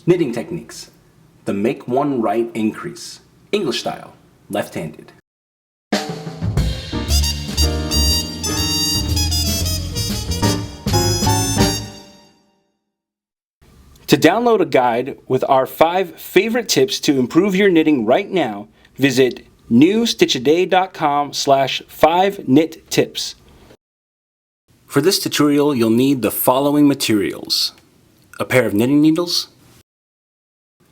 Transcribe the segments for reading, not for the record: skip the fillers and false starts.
Knitting techniques. The make one right increase. English style, left-handed. To download a guide with our 5 favorite tips to improve your knitting right now, visit stitch.com/5knittips. For this tutorial, you'll need the following materials: a pair of knitting needles,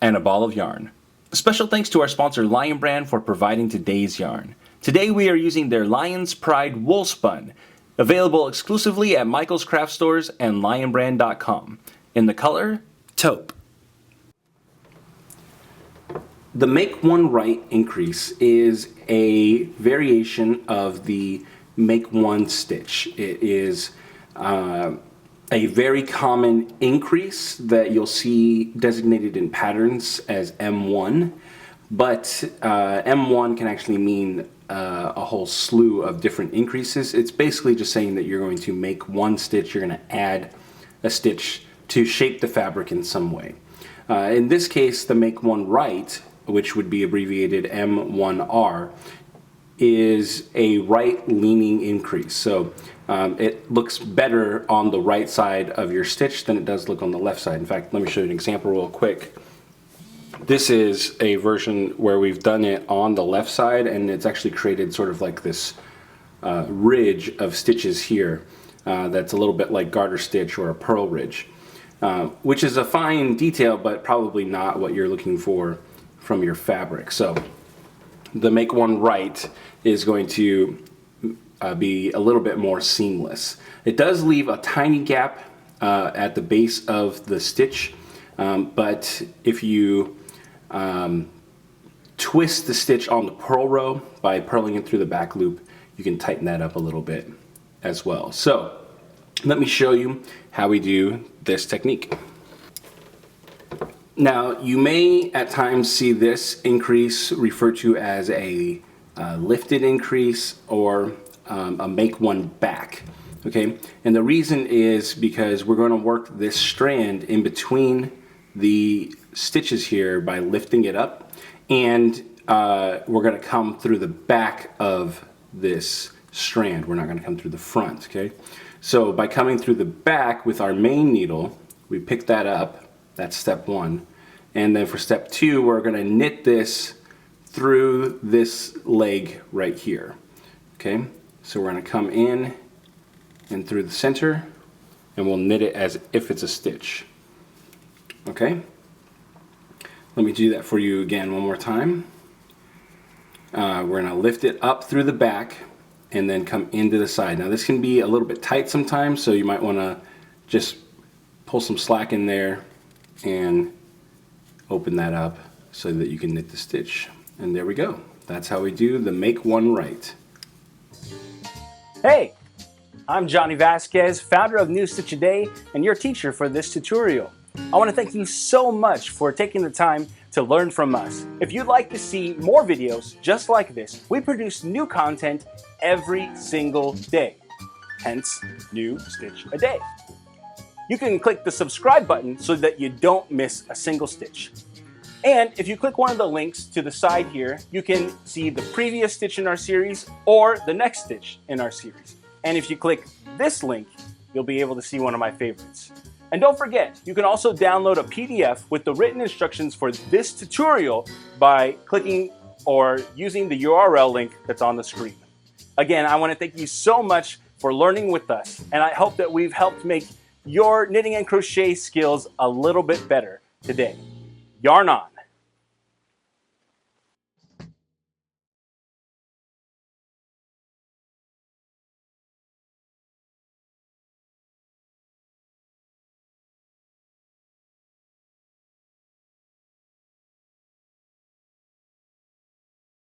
and a ball of yarn. A special thanks to our sponsor Lion Brand for providing today's yarn. Today we are using their Lion's Pride Woolspun, available exclusively at Michael's Craft Stores and lionbrand.com, in the color Taupe. The make one right increase is a variation of the make one stitch. It is a very common increase that you'll see designated in patterns as M1, but M1 can actually mean a whole slew of different increases. It's basically just saying that you're going to make one stitch, you're going to add a stitch to shape the fabric in some way. In this case, the make one right, which would be abbreviated M1R, is a right leaning increase. So it looks better on the right side of your stitch than it does look on the left side. In fact, let me show you an example real quick. This is a version where we've done it on the left side, and it's actually created sort of like this ridge of stitches here that's a little bit like garter stitch or a purl ridge, which is a fine detail, but probably not what you're looking for from your fabric. So the make one right is going to be a little bit more seamless. It does leave a tiny gap at the base of the stitch, but if you twist the stitch on the purl row by purling it through the back loop, you can tighten that up a little bit as well. So let me show you how we do this technique. Now, you may at times see this increase referred to as a lifted increase or a make one back, okay? And the reason is because we're going to work this strand in between the stitches here by lifting it up, and we're going to come through the back of this strand. We're not going to come through the front, okay? So by coming through the back with our main needle, we pick that up. That's step 1. And then for step 2, we're going to knit this through this leg right here. Okay? So we're going to come in and through the center, and we'll knit it as if it's a stitch. Okay? Let me do that for you again one more time. We're going to lift it up through the back and then come into the side. Now this can be a little bit tight sometimes, so you might want to just pull some slack in there and open that up so that you can knit the stitch. And there we go. That's how we do the make one right. Hey, I'm Johnny Vasquez, founder of New Stitch a Day and your teacher for this tutorial. I want to thank you so much for taking the time to learn from us. If you'd like to see more videos just like this, we produce new content every single day, hence New Stitch a Day. You can click the subscribe button so that you don't miss a single stitch. And if you click one of the links to the side here, you can see the previous stitch in our series or the next stitch in our series. And if you click this link, you'll be able to see one of my favorites. And don't forget, you can also download a PDF with the written instructions for this tutorial by clicking or using the URL link that's on the screen. Again, I want to thank you so much for learning with us, and I hope that we've helped make your knitting and crochet skills a little bit better today. Yarn on!